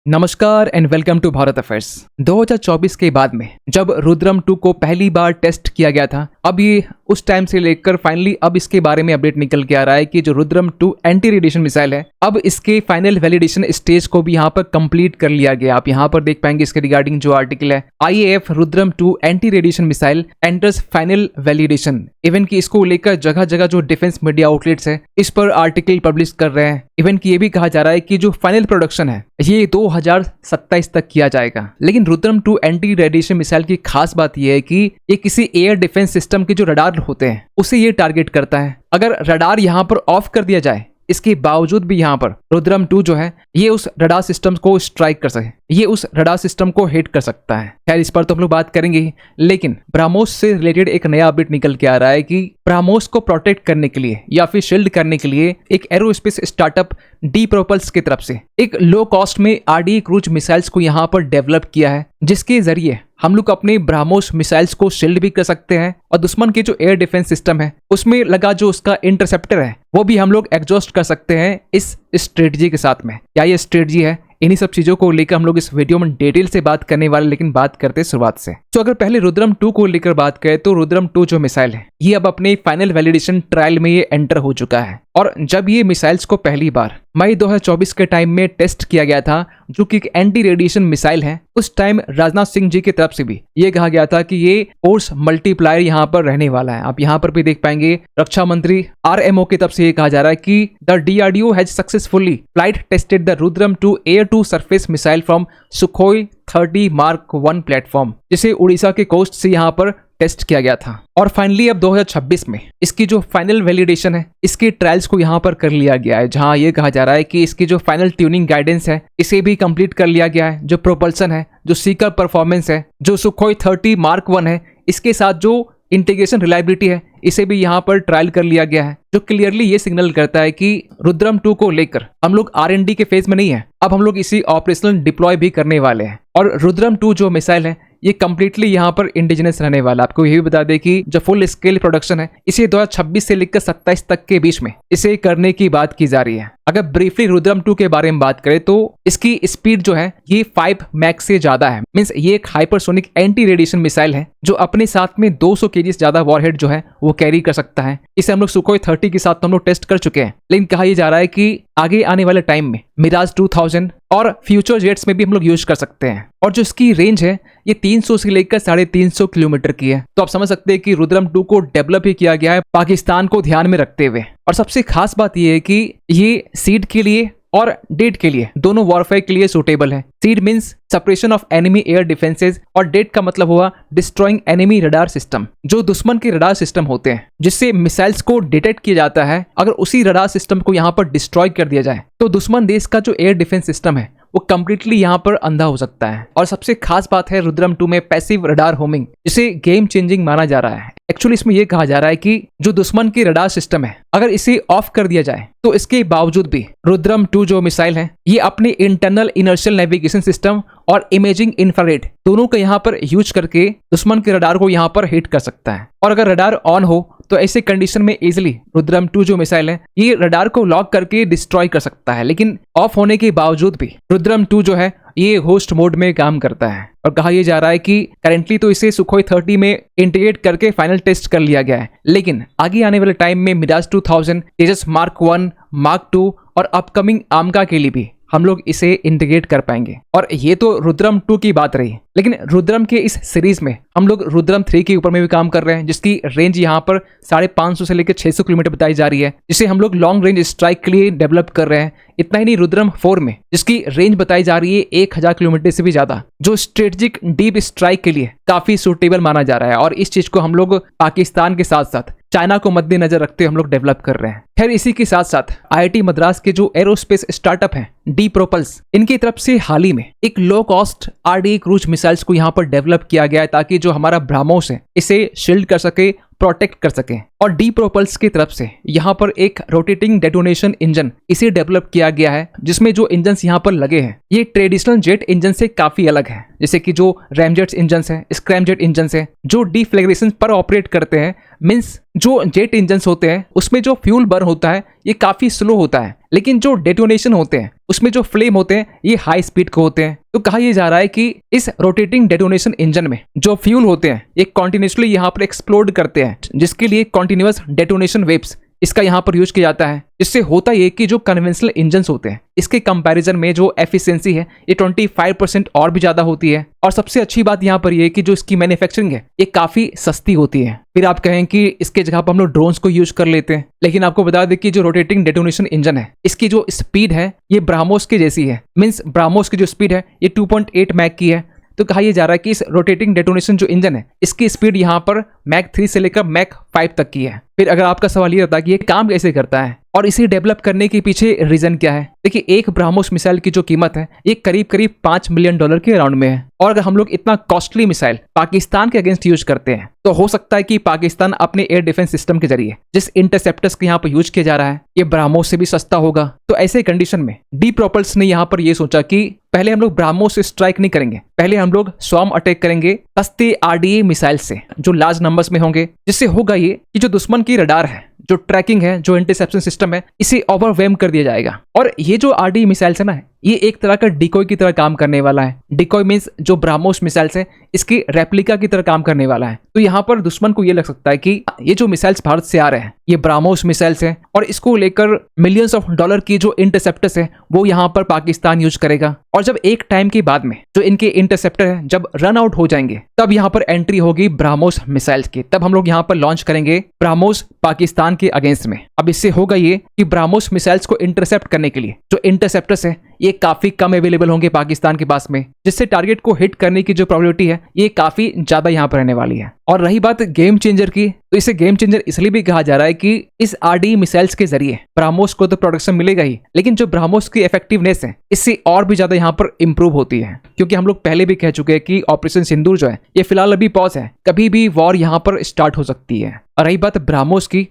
नमस्कार and welcome to Bharat affairs. 2024 के बाद में जब रुद्रम 2 को पहली बार टेस्ट किया गया था, अब ये उस टाइम से लेकर फाइनली अब इसके बारे में अपडेट निकल के आ रहा है कि जो रुद्रम 2 एंटी रेडिएशन मिसाइल है, अब इसके फाइनल वैलिडेशन स्टेज को भी यहाँ पर कंप्लीट कर लिया गया। आप यहाँ पर देख पाएंगे इसके रिगार्डिंग जो आर्टिकल है, IAF Rudram 2 anti radiation missile enters final validation. Even की इसको लेकर जगह जगह जो डिफेंस मीडिया आउटलेट्स है इस पर आर्टिकल पब्लिश कर रहे हैं। इवन की ये भी कहा जा रहा है कि जो फाइनल प्रोडक्शन है ये 2027 तक किया जाएगा। लेकिन रुद्रम 2 एंटी रेडिएशन मिसाइल की खास बात यह है कि ये किसी एयर डिफेंस सिस्टम के जो रडार होते हैं उसे ये टारगेट करता है। अगर रडार यहाँ पर ऑफ कर दिया जाए, इसके बावजूद भी यहाँ पर रुद्रम 2 जो है ये उस रडार सिस्टम को स्ट्राइक कर सके, ये उस रडार सिस्टम को हिट कर सकता है। खैर इस पर तो हम लोग बात करेंगे ही, लेकिन ब्रह्मोस से रिलेटेड एक नया अपडेट निकल के आ रहा है कि ब्रह्मोस को प्रोटेक्ट करने के लिए या फिर शील्ड करने के लिए एक एरोस्पेस स्टार्टअप डी प्रोपल्स की तरफ से एक लो कॉस्ट में RDA क्रूज मिसाइल्स को यहाँ पर डेवलप किया है, जिसके जरिए हम लोग अपने ब्रह्मोस मिसाइल्स को शील्ड भी कर सकते हैं और दुश्मन के जो एयर डिफेंस सिस्टम है उसमें लगा जो उसका इंटरसेप्टर है वो भी हम लोग एग्जॉस्ट कर सकते हैं इस स्ट्रेटजी के साथ में। क्या ये स्ट्रेटजी है, इन्हीं सब चीजों को लेकर हम लोग इस वीडियो में डिटेल से बात करने वाले, लेकिन बात करते शुरुआत से। तो अगर पहले रुद्रम 2 को लेकर बात करें तो रुद्रम 2 जो मिसाइल है ये अब अपने फाइनल वैलिडेशन ट्रायल में ये एंटर हो चुका है। और जब ये मिसाइल्स को पहली बार मई 2024 के टाइम में टेस्ट किया गया था, जो कि एक एंटी रेडिएशन मिसाइल है, उस टाइम राजनाथ सिंह जी की तरफ से भी ये कहा गया था कि ये फोर्स मल्टीप्लायर यहाँ पर रहने वाला है। आप यहाँ पर भी देख पाएंगे रक्षा मंत्री RMO की तरफ से ये कहा जा रहा है कि the DRDO has successfully flight tested the Rudram 2 air to surface missile from Sukhoi 30 Mark 1 platform, जिसे उड़ीसा के कोस्ट से यहाँ पर टेस्ट किया गया था। और फाइनली अब 2026 में इसकी जो फाइनल वैलिडेशन है इसके ट्रायल्स को यहाँ पर कर लिया गया है, जहाँ ये कहा जा रहा है कि इसकी जो फाइनल ट्यूनिंग गाइडेंस है इसे भी कंप्लीट कर लिया गया है। जो प्रोपल्सन है, जो सीकर परफॉर्मेंस है, जो सुखोई 30 Mark 1 है, इसके साथ जो इंटीग्रेशन रिलायबिलिटी है इसे भी यहाँ पर ट्रायल कर लिया गया है, जो क्लियरली ये सिग्नल करता है कि रुद्रम 2 को लेकर हम लोग R&D के फेज में नहीं है, अब हम लोग इसी ऑपरेशनल डिप्लॉय भी करने वाले हैं। और रुद्रम 2 जो मिसाइल है ये कंप्लीटली यहाँ पर इंडिजिनस रहने वाला। आपको ये भी बता दें कि जो फुल स्केल प्रोडक्शन है इसे 2026 से लेकर 27 तक के बीच में इसे करने की बात की जा रही है। अगर ब्रीफली रुद्रम 2 के बारे में बात करें तो इसकी स्पीड जो है ये 5 मैक से ज्यादा है। मींस ये एक हाइपरसोनिक एंटी रेडिएशन मिसाइल है जो अपने साथ में 200 kg से ज्यादा वॉरहेड जो है वो कैरी कर सकता है। इसे हम लोग सुखोई 30 के साथ हम लोग टेस्ट कर चुके हैं, लेकिन कहा यह जा रहा है कि आगे आने वाले टाइम में मिराज 2000 और फ्यूचर जेट्स में भी हम लोग यूज कर सकते हैं। और जो इसकी रेंज है ये 300 से लेकर 350 किलोमीटर की है। तो आप समझ सकते हैं कि रुद्रम 2 को डेवलप ही किया गया है पाकिस्तान को ध्यान में रखते हुए। और सबसे खास बात यह है कि ये सीड के लिए और डेट के लिए दोनों वॉरफेयर के लिए सूटेबल है। Seed means suppression of enemy air defences और डेट का मतलब हुआ डिस्ट्रॉइंग एनिमी रडार सिस्टम, जो दुश्मन के रडार सिस्टम होते हैं जिससे मिसाइल्स को डिटेक्ट किया जाता है। अगर उसी रडार सिस्टम को यहाँ पर डिस्ट्रॉय कर दिया जाए तो दुश्मन देश का जो एयर डिफेंस सिस्टम है वो कंप्लीटली यहाँ पर अंधा हो सकता है। और सबसे खास बात है रुद्रम 2 में पैसिव रडार होमिंग, जिसे गेम चेंजिंग माना जा रहा है। एक्चुअली इसमें यह कहा जा रहा है कि जो दुश्मन की रडार सिस्टम है अगर इसे ऑफ कर दिया जाए तो इसके बावजूद भी रुद्रम 2 जो मिसाइल है ये अपने इंटरनल इनर्शियल नेविगेशन सिस्टम और इमेजिंग इंफ्रारेड दोनों का यहाँ पर यूज करके दुश्मन के रडार को यहाँ पर हिट कर सकता है। और अगर रडार ऑन हो तो ऐसे कंडीशन में इजिली रुद्रम 2 जो मिसाइल है ये रडार को लॉक करके डिस्ट्रॉय कर सकता है। लेकिन ऑफ होने के बावजूद भी रुद्रम 2 जो है ये होस्ट मोड में काम करता है। और कहा यह जा रहा है कि करेंटली तो इसे सुखोई 30 में इंटीग्रेट करके फाइनल टेस्ट कर लिया गया है, लेकिन आगे आने वाले टाइम में मिराज 2000, तेजस Mark 1, Mark 2 और अपकमिंग आमका के लिए भी हम लोग इसे इंटीग्रेट कर पाएंगे। और ये तो रुद्रम 2 की बात रही, लेकिन रुद्रम के इस सीरीज में हम लोग रुद्रम 3 के ऊपर में भी काम कर रहे हैं, जिसकी रेंज यहाँ पर 550 से लेकर 600 किलोमीटर बताई जा रही है, जिसे हम लोग लॉन्ग रेंज स्ट्राइक के लिए डेवलप कर रहे हैं। इतना ही नहीं, रुद्रम 4 में जिसकी रेंज बताई जा रही है 1000 किलोमीटर से भी ज्यादा, जो स्ट्रेटेजिक डीप स्ट्राइक के लिए काफी सूटेबल माना जा रहा है। और इस चीज को हम लोग पाकिस्तान के साथ साथ चाइना को मद्देनजर रखते हुए हम लोग डेवलप कर रहे हैं। खैर इसी के साथ साथ IIT मद्रास के जो एरोस्पेस स्टार्टअप है डी प्रोपल्स, इनकी तरफ से हाल ही में एक low cost RDA cruise missiles को यहाँ पर डेवलप किया गया है, ताकि जो हमारा ब्रह्मोस है इसे शील्ड कर सके, प्रोटेक्ट कर सके। और डी प्रोपल्स की तरफ से यहाँ पर एक रोटेटिंग डेटोनेशन इंजन इसे डेवलप किया गया है, जिसमें जो इंजन यहाँ पर लगे हैं ये ट्रेडिशनल जेट इंजन से काफी अलग है। जैसे कि जो रैमजेट्स इंजन है, स्क्रैमजेट इंजन है, जो डिफ्लैग्रेशन पर ऑपरेट करते हैं, मीन्स जो जेट इंजन होते हैं उसमें जो फ्यूल बर्न होता है ये काफी स्लो होता है, लेकिन जो डेटोनेशन होते हैं उसमें जो फ्लेम होते हैं ये हाई स्पीड के होते हैं। तो कहा यह जा रहा है कि इस रोटेटिंग डेटोनेशन इंजन में जो फ्यूल होते हैं ये कॉन्टिन्यूसली यहाँ पर एक्सप्लोड करते हैं, जिसके लिए कॉन्टिन्यूअस डेटोनेशन वेव्स इसका यहाँ पर यूज किया जाता है। इससे होता ये कि जो कन्वेंशनल इंजन्स होते हैं इसके कंपैरिजन में जो एफिशिएंसी है ये 25% और भी ज्यादा होती है। और सबसे अच्छी बात यहाँ पर ये कि जो इसकी मैन्युफैक्चरिंग है ये काफी सस्ती होती है। फिर आप कहें कि इसके जगह पर हम लोग ड्रोन्स को यूज कर लेते हैं, लेकिन आपको बता दें कि जो रोटेटिंग डेटोनेशन इंजन है इसकी जो स्पीड है ये ब्राह्मोस की जैसी है, मीन्स ब्राह्मोस की जो स्पीड है ये 2.8 मैक की है। तो कहा यह जा रहा है कि इस रोटेटिंग डेटोनेशन जो इंजन है इसकी स्पीड यहाँ पर मैक 3 से लेकर मैक 5 तक की है। फिर अगर आपका सवाल ये रहता है कि ये काम कैसे करता है और इसे डेवलप करने के पीछे रीजन क्या है, देखिए एक ब्राह्मोस मिसाइल की जो कीमत है ये करीब करीब $5 मिलियन के अराउंड में है। और अगर हम लोग इतना कॉस्टली मिसाइल पाकिस्तान के अगेंस्ट यूज करते हैं तो हो सकता है कि पाकिस्तान अपने एयर डिफेंस सिस्टम के जरिए जिस इंटरसेप्टर्स के यहाँ पर यूज किया जा रहा है ये ब्राह्मोस से भी सस्ता होगा। तो ऐसे कंडीशन में डी प्रोपल्स ने यहाँ पर ये सोचा कि पहले हम लोग ब्राह्मोस से स्ट्राइक नहीं करेंगे, पहले हम लोग स्वॉर्म अटैक करेंगे सस्ते RDA मिसाइल से जो लार्ज नंबर्स में होंगे, जिससे होगा ये कि जो दुश्मन की रडार है, जो ट्रैकिंग है, जो इंटरसेप्शन सिस्टम है, इसे ओवरवेम कर दिया जाएगा। और ये जो RDA मिसाइल्स है ना ये एक तरह का डिकॉय की तरह काम करने वाला है। डिकॉय मींस जो ब्राह्मोस मिसाइल्स है इसकी रेप्लिका की तरह काम करने वाला है। तो यहाँ पर दुश्मन को ये लग सकता है कि ये जो मिसाइल्स भारत से आ रहे हैं ये ब्राह्मोस मिसाइल्स हैं और इसको लेकर मिलियंस ऑफ डॉलर की जो इंटरसेप्टर्स है वो यहाँ पर पाकिस्तान यूज करेगा। और जब एक टाइम के बाद में जो इनके इंटरसेप्टर है जब रन आउट हो जाएंगे तब यहाँ पर एंट्री होगी ब्राह्मोस मिसाइल्स की, तब हम लोग यहाँ पर लॉन्च करेंगे ब्राह्मोस पाकिस्तान के अगेंस्ट में। अब इससे होगा ये कि ब्राह्मोस मिसाइल्स को इंटरसेप्ट करने के लिए जो इंटरसेप्टर्स है ये काफी कम अवेलेबल होंगे पाकिस्तान के पास में, जिससे टारगेट को हिट करने की जो प्रोबेबिलिटी है ये काफी ज्यादा यहाँ पर रहने वाली है। और रही बात गेम चेंजर की, तो इसे गेम चेंजर इसलिए भी कहा जा रहा है कि इस RDA मिसाइल्स के जरिए ब्राह्मोस को तो प्रोडक्शन मिलेगा ही, लेकिन जो ब्राह्मोस की इफेक्टिवनेस है इससे और भी ज्यादा यहाँ पर इंप्रूव होती है। क्योंकि हम लोग पहले भी कह चुके हैं कि ऑपरेशन सिंदूर जो है ये फिलहाल अभी पॉज है, कभी भी वॉर यहाँ पर स्टार्ट हो सकती है। और रही बात ब्राह्मोस की,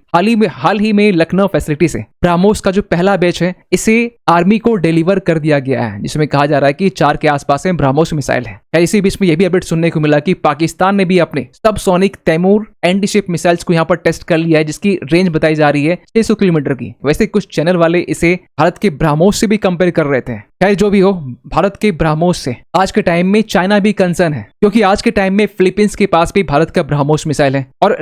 हाल ही में लखनऊ फैसिलिटी से ब्राह्मोस का जो पहला बैच है इसे आर्मी को डिलीवर कर दिया गया है, जिसमें कहा जा रहा है कि 4 के आसपास में ब्राह्मोस मिसाइल है। इसी बीच में यह भी अपडेट सुनने को मिला कि पाकिस्तान ने भी अपने subsonic Taimur anti ship missiles को यहाँ पर टेस्ट कर लिया है, जिसकी रेंज बताई जा रही है 600 किलोमीटर की। वैसे कुछ चैनल वाले इसे भारत के ब्राह्मोस से भी कंपेयर कर रहे थे। खैर जो भी हो, भारत के ब्राह्मोस से आज के टाइम में चाइना भी कंसर्न है, क्योंकि आज के टाइम में फिलीपींस के पास भी भारत का ब्राह्मोस मिसाइल है। और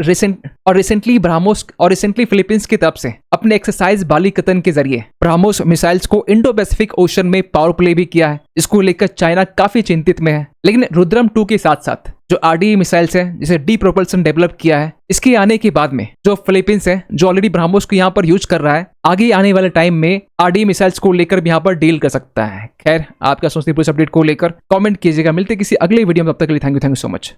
रिसेंटली फिलीपींस की तरफ से अपने एक्सरसाइज बालिकतन के जरिए ब्राह्मोस मिसाइल्स को इंडो पैसिफिक ओशन में पावर प्ले भी किया है। इसको लेकर चाइना काफी चिंतित में है। लेकिन रुद्रम 2 के साथ साथ जो RDA मिसाइल्स है जिसे डी प्रोपल्सन डेवलप किया है, इसके आने के बाद में जो फिलीपींस है जो ऑलरेडी ब्राह्मोस को यहाँ पर यूज कर रहा है, आगे आने वाले टाइम में RDA मिसाइल्स को लेकर भी यहाँ पर डील कर सकता है। खैर आपका सोचते पूरे अपडेट को लेकर कमेंट कीजिएगा। मिलते किसी अगले वीडियो में, तब तक के लिए थैंक यू सो मच।